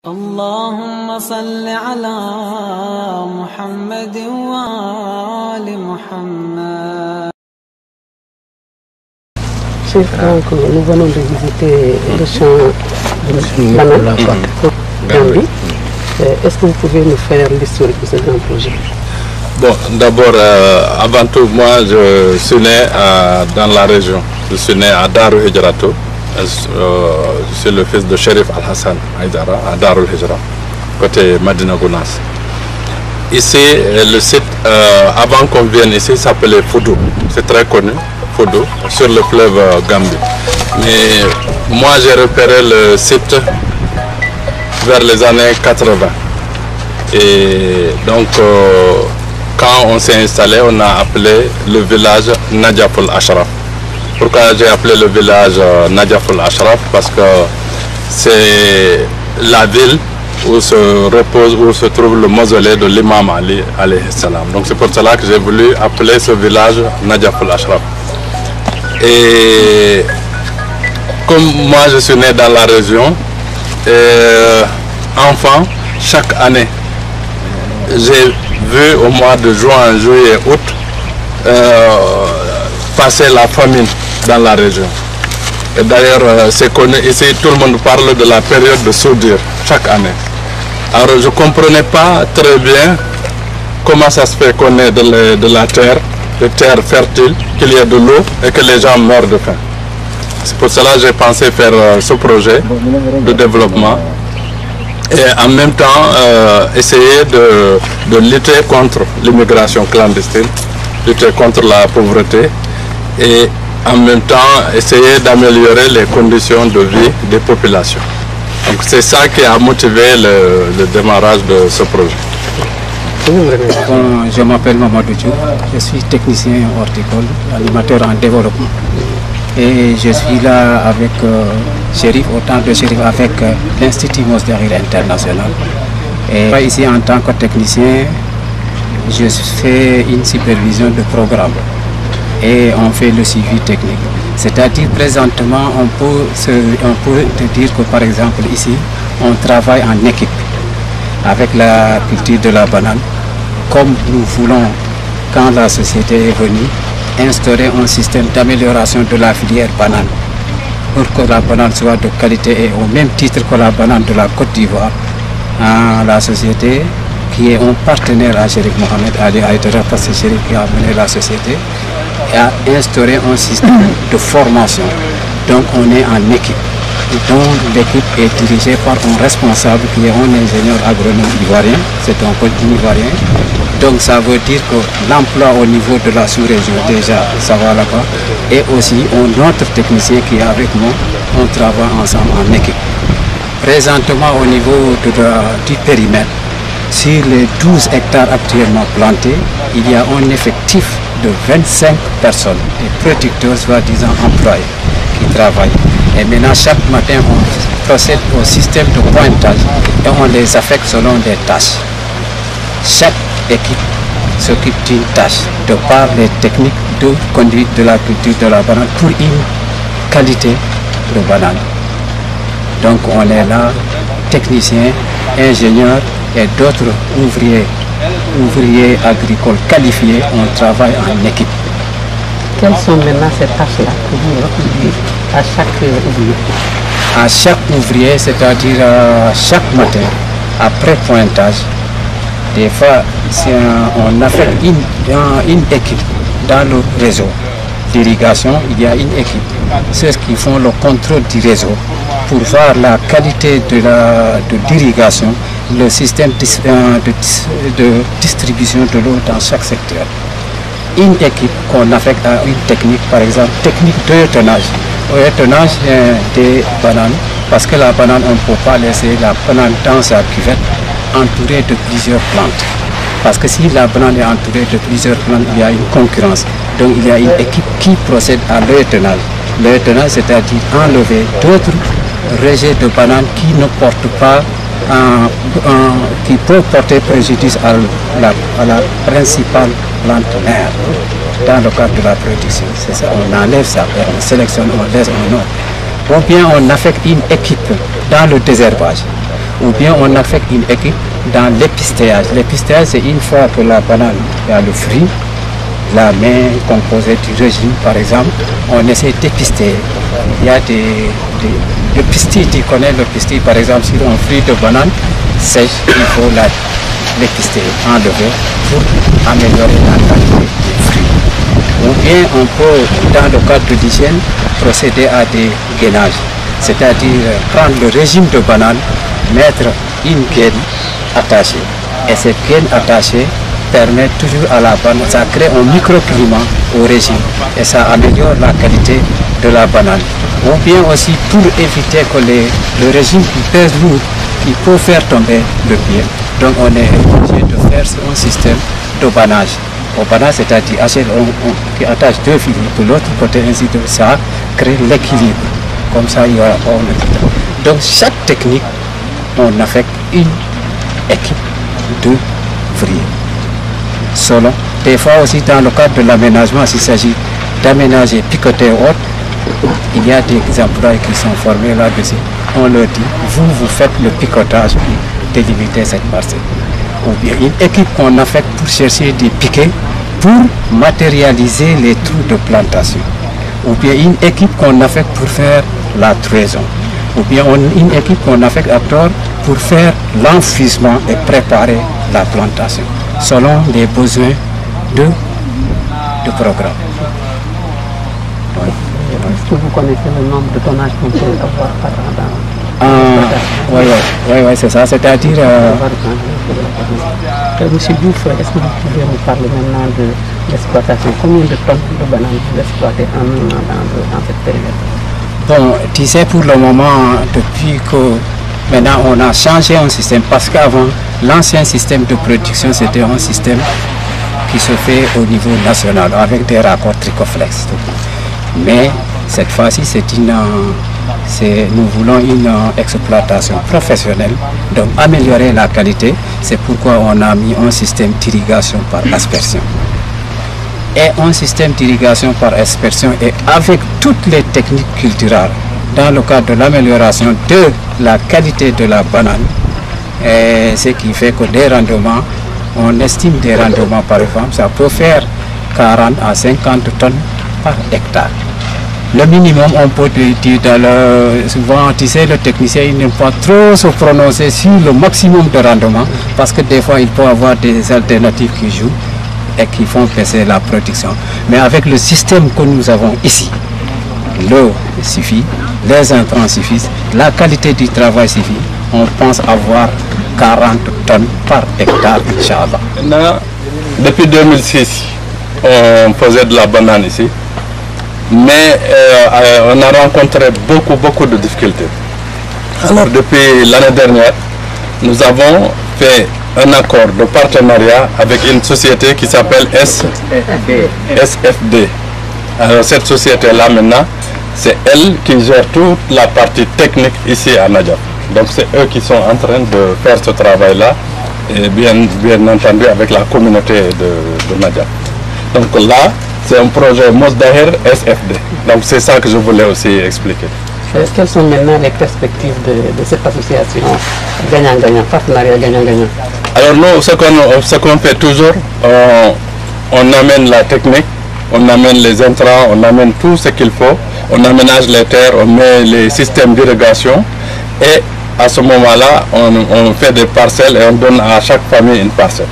اللهم صل على محمد وآل محمد. Chef, donc nous venons de visiter le champ de banane Gambie. Est-ce que vous pouvez nous faire l'historique de ce grand projet? Bon, d'abord, avant tout, moi je suis né dans la région. Je suis né à Darou Hijrato. Je suis le fils de Sherif Al-Hassan Haïdara à Darul Hijra, côté Madina Gounas. Ici, le site, avant qu'on vienne ici, s'appelait Foudou. C'est très connu, Foudou, sur le fleuve Gambie. Mais moi, j'ai repéré le site vers les années 80. Et donc, quand on s'est installé, on a appelé le village Nadjaful Ashraf. Pourquoi j'ai appelé le village Nadjaful Ashraf? Parce que c'est la ville où se trouve le mausolée de l'imam Ali alayhi salam. Donc c'est pour cela que j'ai voulu appeler ce village Nadjaful Ashraf. Et comme moi je suis né dans la région, enfant, chaque année, j'ai vu au mois de juin, juillet, août, passer la famine dans la région. Et d'ailleurs, c'est connu ici, tout le monde parle de la période de soudure chaque année. Alors je ne comprenais pas très bien comment ça se fait qu'on ait de la terre, des terres fertiles, qu'il y ait de l'eau et que les gens meurent de faim. C'est pour cela que j'ai pensé faire ce projet de développement et en même temps essayer de lutter contre l'immigration clandestine, lutter contre la pauvreté et en même temps essayer d'améliorer les conditions de vie des populations. Donc c'est ça qui a motivé le démarrage de ce projet. Bon, je m'appelle Mamadou Diouf, je suis technicien horticole, animateur en développement. Et je suis là avec Chérif, autant de Chérif avec l'Institut Mosdahir International. Et ici en tant que technicien, je fais une supervision de programme. Et on fait le suivi technique. C'est-à-dire présentement, on peut te dire que par exemple ici, on travaille en équipe avec la culture de la banane. Comme nous voulons, quand la société est venue, instaurer un système d'amélioration de la filière banane pour que la banane soit de qualité et au même titre que la banane de la Côte d'Ivoire, la société qui est un partenaire à Chérif Mohamed Ali Haïdara, parce que Chérif qui a mené la société, a instauré un système de formation. Donc on est en équipe. Donc l'équipe est dirigée par un responsable qui est un ingénieur agronome ivoirien, c'est un code ivoirien. Donc ça veut dire que l'emploi au niveau de la sous-région déjà, ça va là-bas. Et aussi un autre technicien qui est avec moi, on travaille ensemble en équipe. Présentement au niveau du périmètre, sur les 12 hectares actuellement plantés, il y a un effectif de 25 personnes, des producteurs soi-disant employés qui travaillent. Et maintenant, chaque matin, on procède au système de pointage et on les affecte selon des tâches. Chaque équipe s'occupe d'une tâche de par les techniques de conduite de la culture de la banane pour une qualité de banane. Donc on est là, techniciens, ingénieurs et d'autres ouvriers agricoles qualifiés, on travaille en équipe. Quelles sont maintenant ces tâches-là que vous retrouvez à chaque ouvrier? À chaque ouvrier, c'est-à-dire chaque matin, après pointage, des fois, on affecte une équipe dans le réseau d'irrigation, il y a une équipe, ceux qui font le contrôle du réseau pour voir la qualité de l'irrigation, le système de distribution de l'eau dans chaque secteur. Une équipe qu'on affecte à une technique, par exemple, technique d'œtonnage. L'œtonnage des bananes, parce que la banane, on ne peut pas laisser la banane dans sa cuvette entourée de plusieurs plantes. Parce que si la banane est entourée de plusieurs plantes, il y a une concurrence. Donc il y a une équipe qui procède à l'œtonnage. L'œtonnage, c'est-à-dire enlever d'autres rejets de bananes qui ne portent pas, qui peuvent porter préjudice à la principale plante mère dans le cadre de la production. C'est ça, on enlève ça, on sélectionne, on laisse un autre. Ou bien on affecte une équipe dans le désherbage. ou bien on affecte une équipe dans l'épistéage. L'épistéage, c'est une fois que la banane a le fruit, la main composée du régime, par exemple, on essaie d'épister. Il y a le pistil, tu connais le pistil, par exemple, sur un fruit de banane sèche, il faut l'épister, enlever pour améliorer la qualité des fruits. Ou bien on peut, dans le cadre de l'hygiène, procéder à des gainages, c'est-à-dire prendre le régime de banane, mettre une gaine attachée. Et cette gaine attachée permet toujours à la banane, ça crée un microclimat au régime et ça améliore la qualité de la banane. Ou bien aussi pour éviter que le régime qui pèse lourd, qui peut faire tomber le pied. Donc on est obligé de faire un système de banage. Au banage, c'est-à-dire qui attache deux filets de l'autre côté, ainsi de ça crée l'équilibre. Comme ça, il y aura pas de... Donc chaque technique, on affecte une équipe de ouvriers. Selon. Des fois aussi, dans le cadre de l'aménagement, s'il s'agit d'aménager, picoter ou autre, il y a des employés qui sont formés là-dessus. On leur dit, vous faites le picotage pour délimiter cette parcelle. Ou bien une équipe qu'on affecte pour chercher des piquets pour matérialiser les trous de plantation. Ou bien une équipe qu'on affecte pour faire la trahison. Ou bien une équipe qu'on affecte à tort pour faire l'enfouissement et préparer la plantation, selon les besoins du programme. Est-ce que vous connaissez le nombre de tonnages qu'on peut avoir par an? Oui, c'est ça. C'est-à-dire... Monsieur Diouf, est-ce que vous pouvez nous parler maintenant de l'exploitation? Combien de tonnes de bananes vous exploitez en un an dans cette période? Bon, tu sais, pour le moment, depuis que maintenant on a changé un système, parce qu'avant, l'ancien système de production, c'était un système qui se fait au niveau national, avec des raccords Tricoflex. Mais cette fois-ci, nous voulons une exploitation professionnelle, donc améliorer la qualité. C'est pourquoi on a mis un système d'irrigation par aspersion. Et un système d'irrigation par aspersion et avec toutes les techniques culturelles dans le cadre de l'amélioration de la qualité de la banane. Et ce qui fait que des rendements, on estime des rendements par exemple, ça peut faire 40 à 50 tonnes par hectare. Le minimum, on peut dire, souvent, tu sais, le technicien, il n'aime pas trop se prononcer sur le maximum de rendement, parce que des fois, il peut y avoir des alternatives qui jouent et qui font baisser la production. Mais avec le système que nous avons ici, l'eau suffit, les intrants suffisent, la qualité du travail suffit, on pense avoir 40 tonnes par hectare, Inch'Allah. Maintenant, depuis 2006, on faisait de la banane ici. Mais on a rencontré beaucoup de difficultés. Alors depuis l'année dernière, nous avons fait un accord de partenariat avec une société qui s'appelle SFD. Alors cette société-là maintenant, c'est elle qui gère toute la partie technique ici à Nadjaf. Donc c'est eux qui sont en train de faire ce travail-là, et bien entendu avec la communauté de Nadjaf. Donc là, c'est un projet Mosdahir SFD. Donc c'est ça que je voulais aussi expliquer. Quelles sont maintenant les perspectives de cette association gagnant-gagnant, partenariat gagnant-gagnant? Alors nous, ce qu'on fait toujours, on amène la technique, on amène les intrants, on amène tout ce qu'il faut, on aménage les terres, on met les systèmes d'irrigation et à ce moment-là, on fait des parcelles et on donne à chaque famille une parcelle.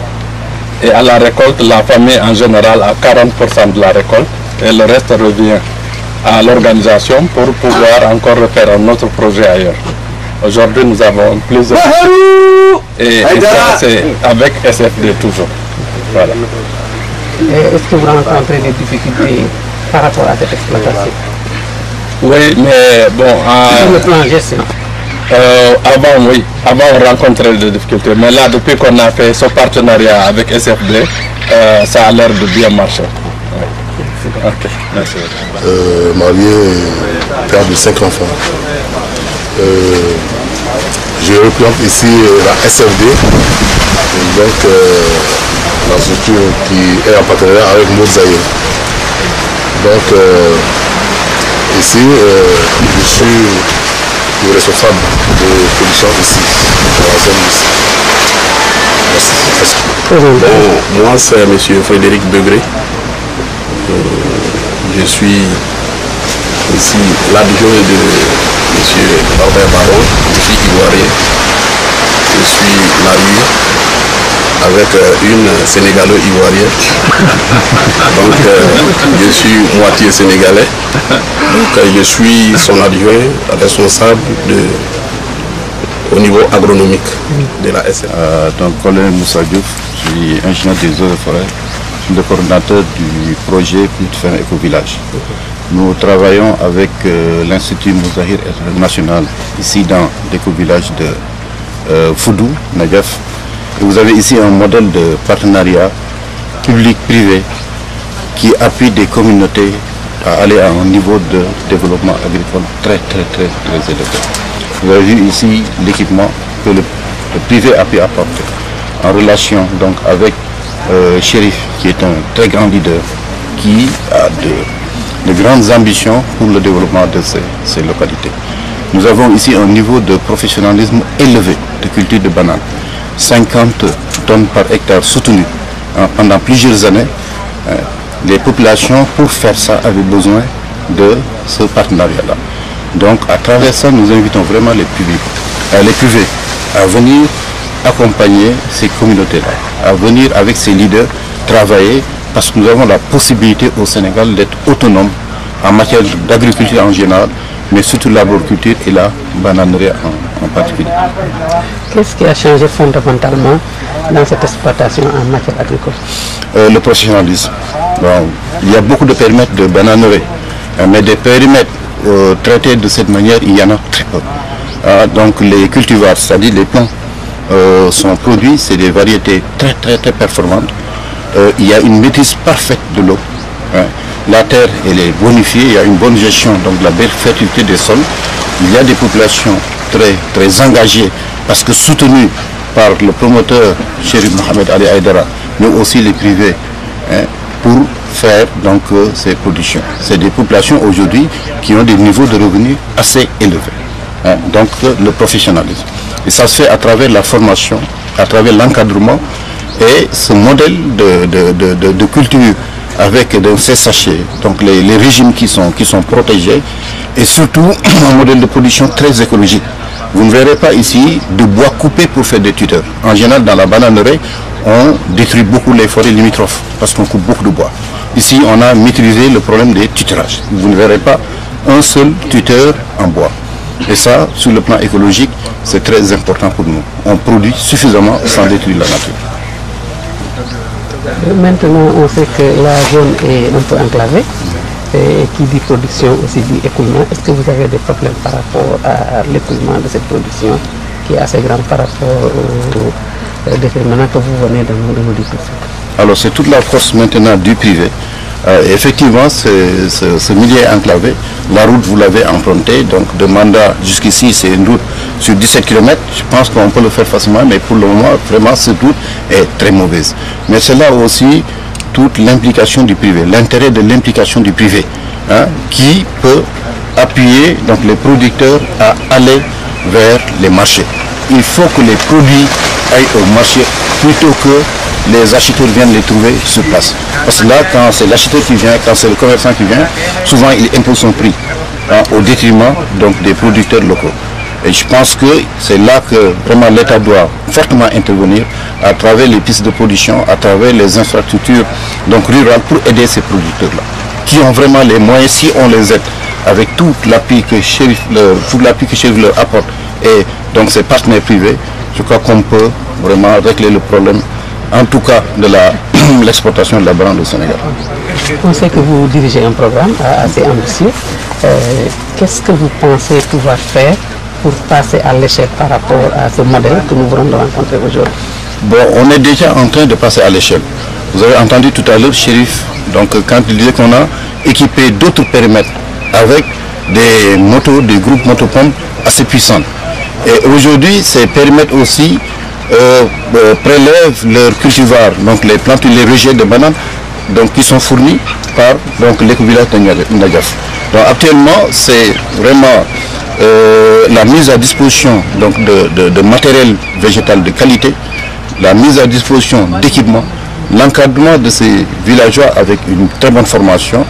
Et à la récolte, la famille en général a 40% de la récolte et le reste revient à l'organisation pour pouvoir encore refaire un autre projet ailleurs. Aujourd'hui, nous avons plusieurs... Et ça, c'est avec SFD toujours. Voilà. Est-ce que vous rencontrez des difficultés par rapport à cette exploitation? Oui, mais bon... Sur le plan gestion. Avant on rencontrait des difficultés, mais là depuis qu'on a fait ce partenariat avec SFD, ça a l'air de bien marcher. Oui. Okay. Merci. Marié, père de 5 enfants. Je représente ici la SFD, donc la structure qui est en partenariat avec Mosdahir. Donc ici, je suis le responsable de production ici. service. Bon, moi, c'est M. Frédéric Begré. Je suis ici l'adjoint de M. Norbert Baron. Je suis ivoirien. Je suis marié avec une sénégalo-ivoirienne. Donc je suis moitié sénégalais. Donc je suis son adjoint responsable au niveau agronomique de la SM. Donc colonel Moussa Diouf, je suis ingénieur des eaux et forêts. Je suis le coordinateur du projet Petite Ferme Éco-Village. Nous travaillons avec l'Institut Mouzahir International ici dans l'éco-village de Foudou, Nagaf. Et vous avez ici un modèle de partenariat public-privé qui appuie des communautés à aller à un niveau de développement agricole très élevé. Vous avez vu ici l'équipement que le privé a pu apporter en relation donc avec Chérif, qui est un très grand leader, qui a de grandes ambitions pour le développement de ces localités. Nous avons ici un niveau de professionnalisme élevé de culture de bananes. 50 tonnes par hectare soutenues pendant plusieurs années. Les populations, pour faire ça, avaient besoin de ce partenariat-là. Donc, à travers ça, nous invitons vraiment les privés à venir accompagner ces communautés-là, à venir avec ces leaders travailler, parce que nous avons la possibilité au Sénégal d'être autonome en matière d'agriculture en général, mais surtout l'arboriculture et la bananerie en particulier. Qu'est-ce qui a changé fondamentalement dans cette exploitation en matière agricole? Le professionnalisme. Bon, il y a beaucoup de périmètres de bananerie, mais des périmètres traités de cette manière, il y en a très peu. Donc les cultivars, c'est-à-dire les plants, sont produits, c'est des variétés très performantes. Il y a une maîtrise parfaite de l'eau. La terre, elle est bonifiée, il y a une bonne gestion donc de la belle fertilité des sols. Il y a des populations très engagées, parce que soutenues par le promoteur Chérif Mohamed Ali Aïdara, mais aussi les privés, pour faire donc ces productions. C'est des populations aujourd'hui qui ont des niveaux de revenus assez élevés. Donc le professionnalisme. Et ça se fait à travers la formation, à travers l'encadrement et ce modèle de culture avec ces sachets, donc les régimes qui sont protégés, et surtout un modèle de production très écologique. Vous ne verrez pas ici de bois coupé pour faire des tuteurs. En général, dans la bananerie, on détruit beaucoup les forêts limitrophes parce qu'on coupe beaucoup de bois. Ici, on a maîtrisé le problème des tuterages. Vous ne verrez pas un seul tuteur en bois. Et ça, sur le plan écologique, c'est très important pour nous. On produit suffisamment sans détruire la nature. Maintenant, on sait que la zone est un peu enclavée. Et qui dit production aussi dit écoulement. Est-ce que vous avez des problèmes par rapport à l'écoulement de cette production qui est assez grande par rapport aux déterminants que vous venez de nous dire? Alors c'est toute la force maintenant du privé. Effectivement, ce milieu est enclavé. La route, vous l'avez empruntée, donc de Manda jusqu'ici, c'est une route sur 17 km. Je pense qu'on peut le faire facilement, mais pour le moment, vraiment, cette route est très mauvaise. Mais c'est là aussi toute l'implication du privé, l'intérêt de l'implication du privé, qui peut appuyer donc, les producteurs à aller vers les marchés. Il faut que les produits aillent au marché plutôt que les acheteurs viennent les trouver sur place. Parce que là, quand c'est l'acheteur qui vient, quand c'est le commerçant qui vient, souvent il impose son prix au détriment donc, des producteurs locaux. Et je pense que c'est là que vraiment l'État doit fortement intervenir à travers les pistes de production, à travers les infrastructures donc, rurales pour aider ces producteurs-là, qui ont vraiment les moyens, si on les aide, avec tout l'appui que Chérif leur apporte et donc ses partenaires privés, je crois qu'on peut vraiment régler le problème, en tout cas de l'exportation de la banane au Sénégal. On sait que vous dirigez un programme assez ambitieux. Qu'est-ce que vous pensez pouvoir faire pour passer à l'échelle par rapport à ce modèle que nous venons de rencontrer aujourd'hui? Bon, on est déjà en train de passer à l'échelle. Vous avez entendu tout à l'heure Chérif, donc quand il disait qu'on a équipé d'autres périmètres avec des motos, des groupes motopompes assez puissants. Et aujourd'hui, ces périmètres aussi prélèvent leurs cultivars, donc les plantes, les rejets de bananes, donc qui sont fournis par l'éco-village de Nagaf. Donc actuellement, c'est vraiment la mise à disposition donc, de matériel végétal de qualité, la mise à disposition d'équipements, l'encadrement de ces villageois avec une très bonne formation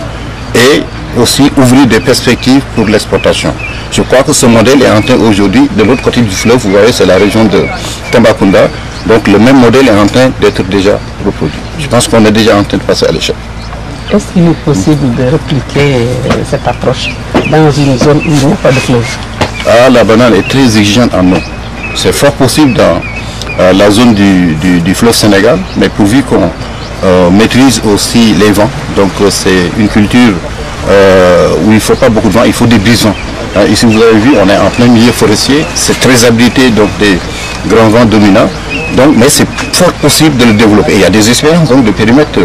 et aussi ouvrir des perspectives pour l'exportation. Je crois que ce modèle est en train aujourd'hui, de l'autre côté du fleuve, vous voyez, c'est la région de Tambacounda, donc le même modèle est en train d'être déjà reproduit. Je pense qu'on est déjà en train de passer à l'échelle. Est-ce qu'il est possible de répliquer cette approche dans une zone où il n'y a pas de fleuve? La banane est très exigeante en eau. C'est fort possible dans la zone du fleuve Sénégal, mais pourvu qu'on maîtrise aussi les vents. Donc c'est une culture où il ne faut pas beaucoup de vent, il faut des brisons. Ici vous avez vu, on est en plein milieu forestier, c'est très abrité donc des grands vents dominants. Donc, mais c'est fort possible de le développer. Et il y a des expériences donc, de périmètres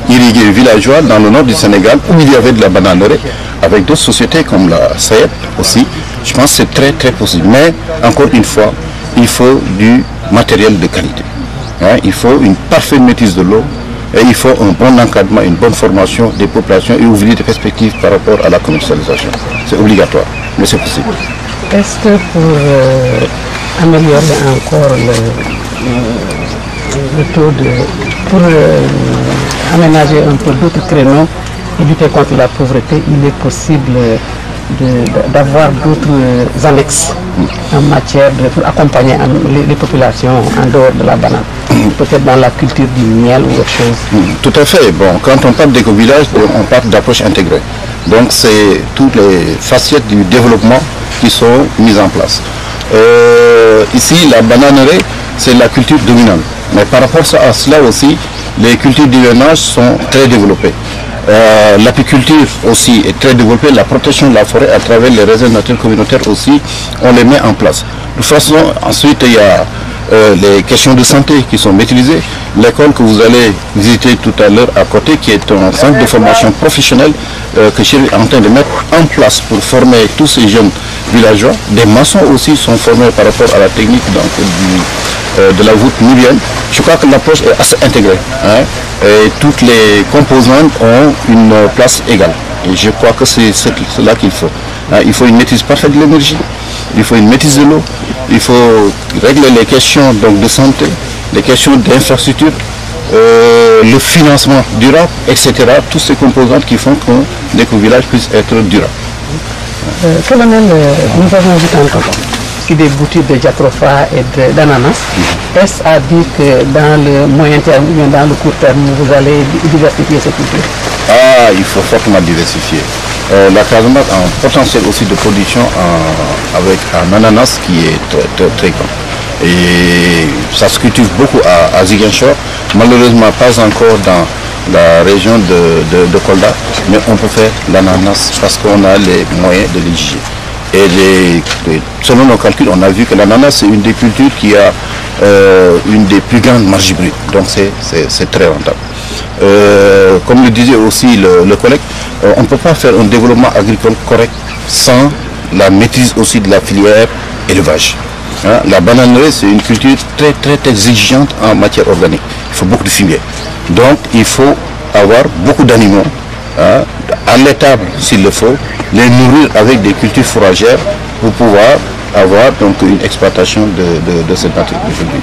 irrigués villageois dans le nord du Sénégal où il y avait de la bananerie avec d'autres sociétés comme la SAEP aussi. Je pense que c'est très très possible. Mais encore une fois, il faut du matériel de qualité. Il faut une parfaite maîtrise de l'eau et il faut un bon encadrement, une bonne formation des populations et ouvrir des perspectives par rapport à la commercialisation. C'est obligatoire, mais c'est possible. Est-ce que pour améliorer encore le taux pour aménager un peu d'autres créneaux et lutter contre la pauvreté, il est possible d'avoir d'autres annexes en matière pour accompagner les populations en dehors de la banane, peut-être dans la culture du miel ou autre chose? Tout à fait. Bon, quand on parle d'éco-village, on parle d'approche intégrée. Donc c'est toutes les facettes du développement qui sont mises en place. Ici, la bananerie, c'est la culture dominante. Mais par rapport à cela aussi, les cultures d'hivernage sont très développées. L'apiculture aussi est très développée, la protection de la forêt à travers les réserves naturelles communautaires aussi, on les met en place. De toute façon, ensuite, il y a les questions de santé qui sont maîtrisées. L'école que vous allez visiter tout à l'heure à côté, qui est un centre de formation professionnelle que Chéri est en train de mettre en place pour former tous ces jeunes villageois. Des maçons aussi sont formés par rapport à la technique donc, de la voûte murienne. Je crois que l'approche est assez intégrée. Et toutes les composantes ont une place égale. Et je crois que c'est cela qu'il faut. Il faut une maîtrise parfaite de l'énergie, il faut une maîtrise de l'eau, il faut régler les questions donc, de santé, les questions d'infrastructure, le financement durable, etc. Toutes ces composantes qui font qu'un éco-village puisse être durable. Colonel, nous avons vu tantôt des boutiques de jatropha et d'ananas. Est-ce à dire que dans le moyen terme ou dans le court terme, vous allez diversifier cette culture? Il faut fortement diversifier. La Casamance a un potentiel aussi de production avec un ananas qui est très grand. Et ça se cultive beaucoup à Ziguinchor, malheureusement pas encore dans la région de Kolda, mais on peut faire l'ananas parce qu'on a les moyens de l'égiger. Et selon nos calculs, on a vu que l'ananas, c'est une des cultures qui a une des plus grandes marges brutes. Donc c'est très rentable. Comme le disait aussi le collègue, on ne peut pas faire un développement agricole correct sans la maîtrise aussi de la filière élevage. La bananerie, c'est une culture très très exigeante en matière organique. Il faut beaucoup de fumier. Donc il faut avoir beaucoup d'animaux à l'étable s'il le faut, les nourrir avec des cultures fourragères pour pouvoir avoir donc une exploitation de cette nature aujourd'hui.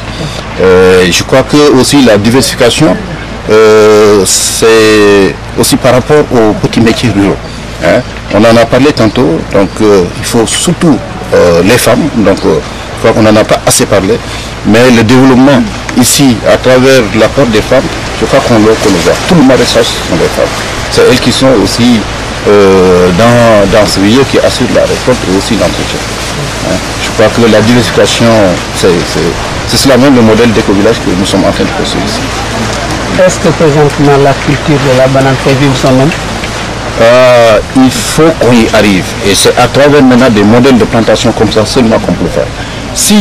Je crois que aussi la diversification, c'est aussi par rapport aux petits métiers ruraux. On en a parlé tantôt, donc il faut surtout les femmes, donc je crois qu'on n'en a pas assez parlé, mais le développement ici à travers l'apport des femmes, je crois qu'on le voit. Tout le maraîchage sont des femmes. C'est elles qui sont aussi dans ce milieu qui assure la récolte et aussi l'entretien. Je crois que la diversification, c'est cela même le modèle d'éco-village que nous sommes en train de construire ici. Est-ce que présentement la culture de la banane fait vivre son nom? Il faut qu'on y arrive. Et c'est à travers maintenant des modèles de plantation comme ça seulement qu'on peut le faire. Si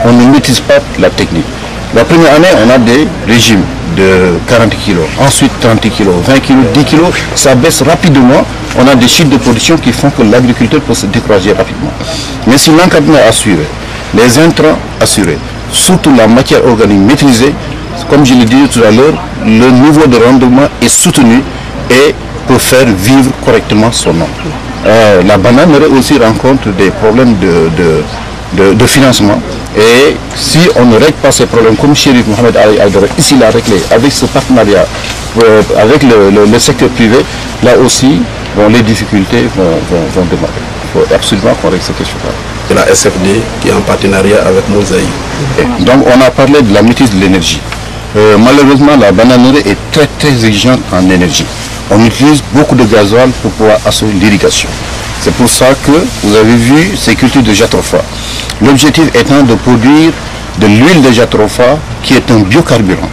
on ne maîtrise pas la technique, la première année, on a des régimes de 40 kg, ensuite 30 kg, 20 kg, 10 kg, ça baisse rapidement. On a des chiffres de production qui font que l'agriculteur peut se décourager rapidement. Mais si l'encadrement est assuré, les intrants assurés, surtout la matière organique maîtrisée, comme je l'ai dit tout à l'heure, le niveau de rendement est soutenu et peut faire vivre correctement son nom. la bananerie aussi rencontre des problèmes de financement. Et si on ne règle pas ces problèmes, comme Chérif Mohamed Ali Aïdara ici l'a réglé, avec ce partenariat, avec le secteur privé, là aussi, bon, les difficultés vont démarrer. Il faut absolument qu'on règle cette question-là. C'est la SFD qui est en partenariat avec Mosaï. Donc on a parlé de la maîtrise de l'énergie. Malheureusement, la bananerie est très exigeante en énergie. On utilise beaucoup de gasoil pour pouvoir assurer l'irrigation. C'est pour ça que vous avez vu ces cultures de jatropha. L'objectif étant de produire de l'huile de jatropha qui est un biocarburant,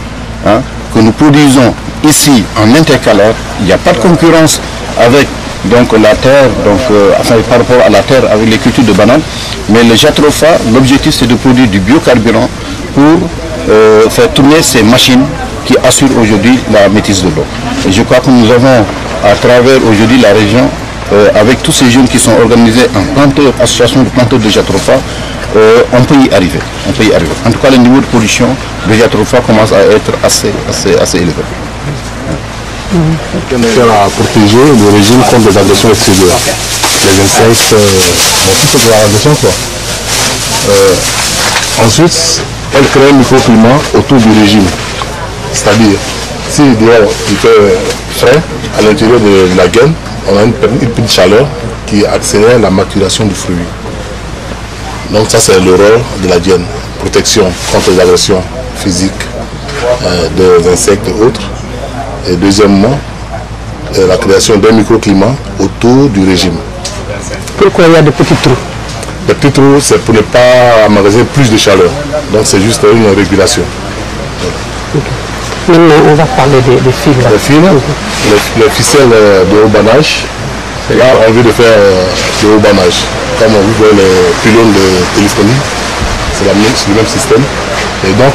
hein, que nous produisons ici en intercalaire. Il n'y a pas de concurrence avec donc, la terre, enfin, par rapport à la terre avec les cultures de bananes. Mais le jatropha, l'objectif c'est de produire du biocarburant pour faire tourner ces machines qui assurent aujourd'hui la maîtrise de l'eau. Et je crois que nous avons à travers aujourd'hui la région, avec tous ces jeunes qui sont organisés en planteurs, association de planteurs de jatropha, on peut y arriver. En tout cas, le niveau de pollution de jatropha commence à être assez élevé. À protéger le régime contre les agressions extérieures. Les insectes, tout ce l'agression quoi. Ensuite, elle crée un microclimat autour du régime. C'est-à-dire, si dehors il fait frais, à l'intérieur de la gaine, on a une petite chaleur qui accélère la maturation du fruit. Donc ça c'est le rôle de la gaine. Protection contre les agressions physiques des insectes et autres. Et deuxièmement, la création d'un microclimat autour du régime. Pourquoi il y a des petits trous? Les petits trous, c'est pour ne pas emmagasiner plus de chaleur. Donc c'est juste une régulation. Okay. Maintenant, on va parler des fils. Les fils, les ficelles de rubanage. Là, on veut de faire le rubanage. Comme vous voyez les pylônes de téléphonie, c'est le même système. Et donc,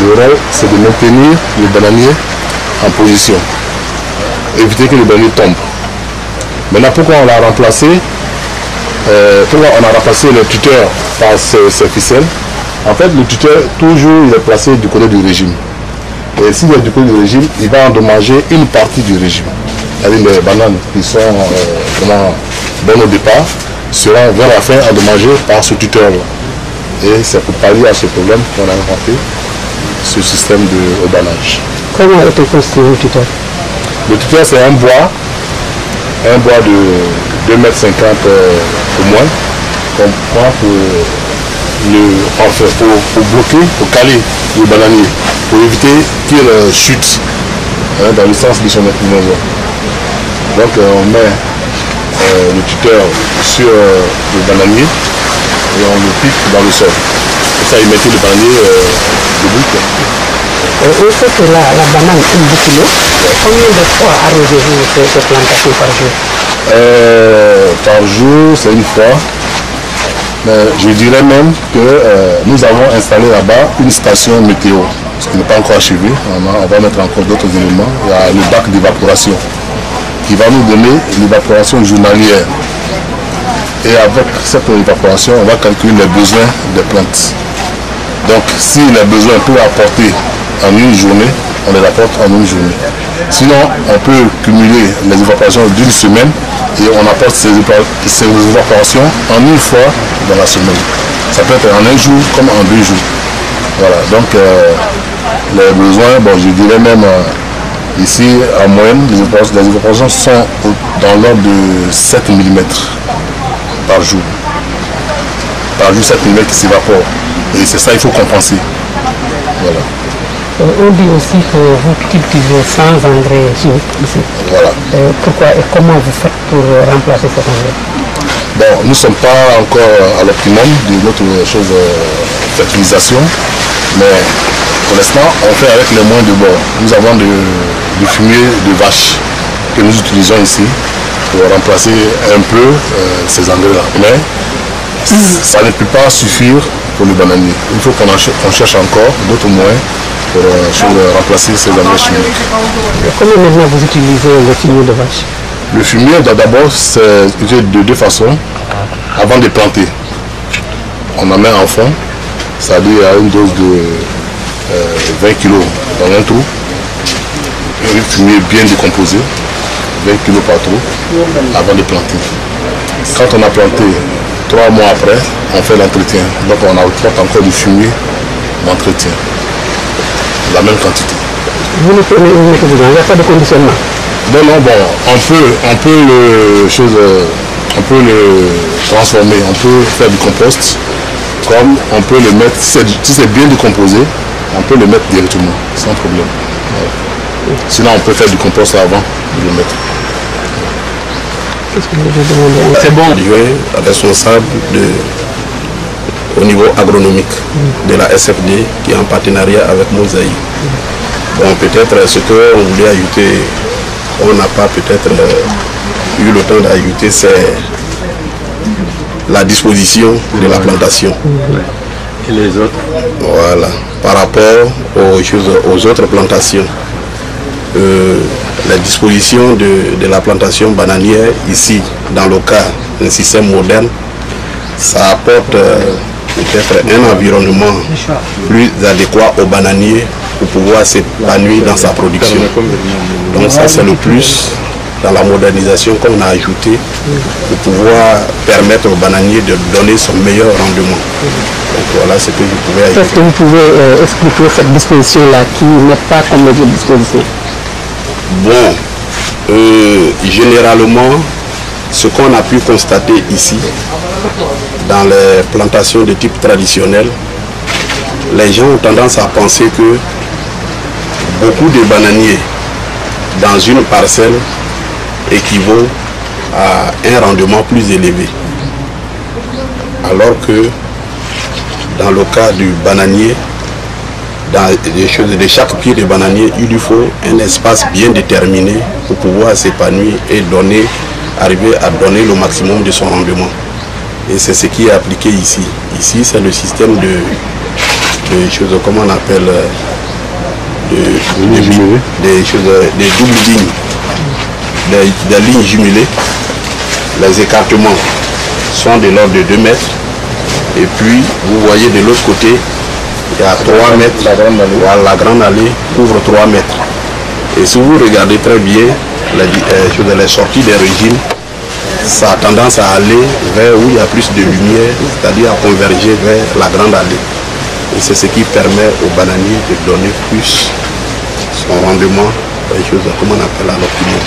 le rôle, c'est de maintenir le bananier en position. Éviter que le bananier tombe. Maintenant, pourquoi on l'a remplacé le tuteur par ces ficelles? En fait, le tuteur, toujours, il est placé du côté du régime. Et s'il est du côté du régime, il va endommager une partie du régime. C'est-à-dire les bananes qui sont bonnes au départ seront vers la fin endommagées par ce tuteur-là. Et c'est pour pallier à ce problème qu'on a inventé ce système de rubanage. Comment a été construit le tuteur? Le tuteur, c'est un bois de 2,50 m au moins, qu'on prend pour bloquer, pour caler le bananier, pour éviter qu'il chute dans le sens de son inclinaison. Donc on met le tuteur sur le bananier et on le pique dans le sol. Et ça, il mettait le bananier debout. Au fait que la banane aime beaucoup l'eau, combien de fois arrosez-vous ces plantations par jour? Par jour, c'est une fois. Mais je dirais même que nous avons installé là-bas une station météo, ce qui n'est pas encore achevé. On va mettre encore d'autres éléments. Il y a le bac d'évaporation qui va nous donner l'évaporation journalière. Et avec cette évaporation, on va calculer les besoins des plantes. Donc, si les besoins peuvent apporter en une journée, on les apporte en une journée. Sinon, on peut cumuler les évaporations d'une semaine et on apporte ces évaporations en une fois dans la semaine. Ça peut être en un jour comme en 2 jours. Voilà, donc les besoins, bon, je dirais même ici, en moyenne, les évaporations sont dans l'ordre de 7 mm par jour. Par jour, 7 mm qui s'évaporent. Et c'est ça qu'il faut compenser. Voilà. On dit aussi que vous cultivez sans engrais chimiques ici. Voilà. Pourquoi et comment vous faites pour remplacer cet engrais? Bon, nous ne sommes pas encore à l'optimum de notre fertilisation, mais pour l'instant, on fait avec les moyens de bord. Nous avons du fumier de vache que nous utilisons ici pour remplacer un peu ces engrais-là. Mais ça ne peut pas suffire pour le bananier. Il faut qu'on cherche encore d'autres moyens pour remplacer ces engrais chimiques. Comment maintenant vous utilisez le fumier de vache? Le fumier, d'abord, c'est utilisé de 2 façons. Avant de planter, on en met en fond, c'est-à-dire à une dose de 20 kg dans un trou. Un fumier bien décomposé. 20 kg par trou avant de planter. Quand on a planté, 3 mois après, on fait l'entretien. Donc on apporte encore du fumier d'entretien. La même quantité. Vous ne prenez il n'y a pas de conditionnement? Non, bon, on peut le transformer, on peut faire du compost, comme on peut le mettre, si c'est bien décomposé, on peut le mettre directement, sans problème. Sinon on peut faire du compost avant de le mettre. Qu'est-ce que vous avez demandé? C'est bon. Responsable au niveau agronomique de la SFD qui est en partenariat avec Mosaï. Bon, peut-être ce qu'on voulait ajouter, on n'a pas peut-être eu le temps d'ajouter, c'est la disposition de la plantation. Et les autres? Voilà. Par rapport aux autres plantations, la disposition de la plantation bananière ici, dans le cas d'un système moderne, ça apporte peut-être un environnement plus adéquat aux bananiers pour pouvoir s'épanouir dans sa production. Donc ça c'est le plus dans la modernisation qu'on a ajouté pour pouvoir permettre aux bananiers de donner son meilleur rendement. Donc voilà ce que je pouvais ajouter. Est-ce que vous pouvez expliquer cette disposition-là qui n'est pas comme les autres dispositions? Bon, généralement, ce qu'on a pu constater ici, dans les plantations de type traditionnel, les gens ont tendance à penser que beaucoup de bananiers dans une parcelle équivaut à un rendement plus élevé. Alors que dans le cas du bananier, dans de chaque pied de bananier, il lui faut un espace bien déterminé pour pouvoir s'épanouir et arriver à donner le maximum de son rendement. Et c'est ce qui est appliqué ici. Ici, c'est le système de choses, comment on appelle, des doubles lignes, des lignes jumelées. Les écartements sont de l'ordre de 2 mètres. Et puis, vous voyez de l'autre côté, il y a 3 mètres. La grande allée couvre 3 mètres. Et si vous regardez très bien les sorties des régimes, ça a tendance à aller vers où il y a plus de lumière, c'est-à-dire à converger vers la grande allée. Et c'est ce qui permet aux bananiers de donner plus son rendement, comme on appelle à l'optimum.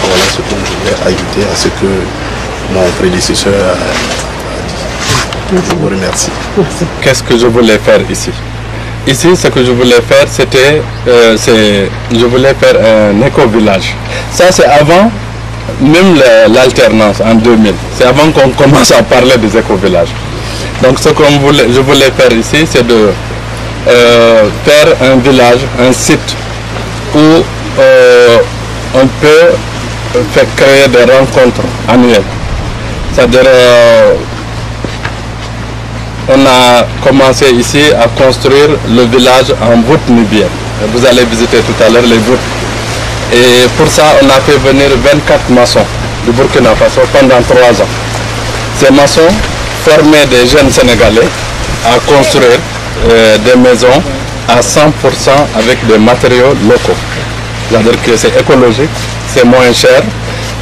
Voilà ce qu'on voulait ajouter à ce que mon prédécesseur a dit. Je vous remercie. Qu'est-ce que je voulais faire ici? Ici, ce que je voulais faire, c'était, je voulais faire un éco-village. Ça, c'est avant même l'alternance en 2000. C'est avant qu'on commence à parler des éco-villages. Donc, ce que je voulais faire ici, c'est de faire un village, un site où on peut faire créer des rencontres annuelles. C'est-à-dire, on a commencé ici à construire le village en voûte nubienne. Vous allez visiter tout à l'heure les voûtes. Et pour ça, on a fait venir 24 maçons du Burkina Faso pendant 3 ans. Ces maçons formaient des jeunes Sénégalais à construire des maisons à 100% avec des matériaux locaux. C'est-à-dire que c'est écologique, c'est moins cher.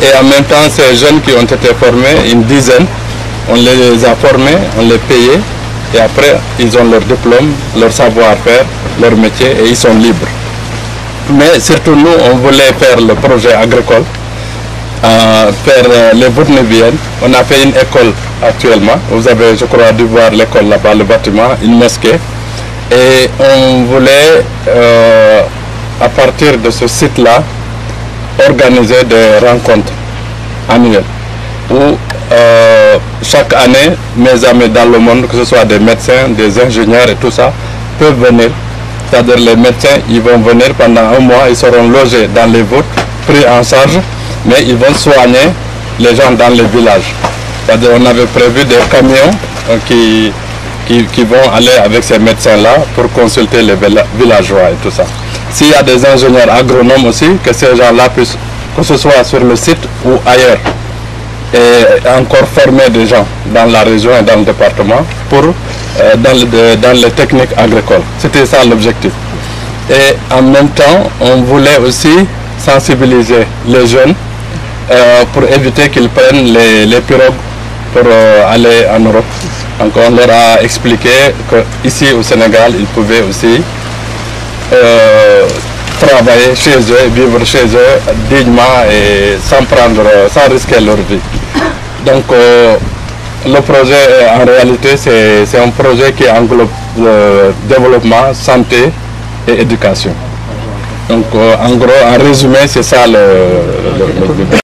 Et en même temps, ces jeunes qui ont été formés, une dizaine, on les a formés, on les payait. Et après, ils ont leur diplôme, leur savoir-faire, leur métier et ils sont libres. Mais surtout nous, on voulait faire le projet agricole, faire les voûtes nubiennes. On a fait une école actuellement. Vous avez, je crois, dû voir l'école là-bas, le bâtiment, une mosquée. Et on voulait, à partir de ce site-là, organiser des rencontres annuelles où chaque année, mes amis dans le monde, que ce soit des médecins, des ingénieurs et tout ça, peuvent venir. C'est-à-dire les médecins, ils vont venir pendant 1 mois, ils seront logés dans les voûtes, pris en charge, mais ils vont soigner les gens dans les villages. C'est-à-dire on avait prévu des camions qui vont aller avec ces médecins-là pour consulter les villageois et tout ça. S'il y a des ingénieurs agronomes aussi, que ces gens-là puissent, que ce soit sur le site ou ailleurs, et encore former des gens dans la région et dans le département pour dans les techniques agricoles. C'était ça l'objectif. Et en même temps, on voulait aussi sensibiliser les jeunes pour éviter qu'ils prennent les pirogues pour aller en Europe. Donc on leur a expliqué qu'ici au Sénégal, ils pouvaient aussi travailler chez eux, vivre chez eux dignement et sans risquer leur vie. Donc le projet en réalité c'est un projet qui englobe le développement, santé et éducation. Donc en gros, en résumé, c'est ça le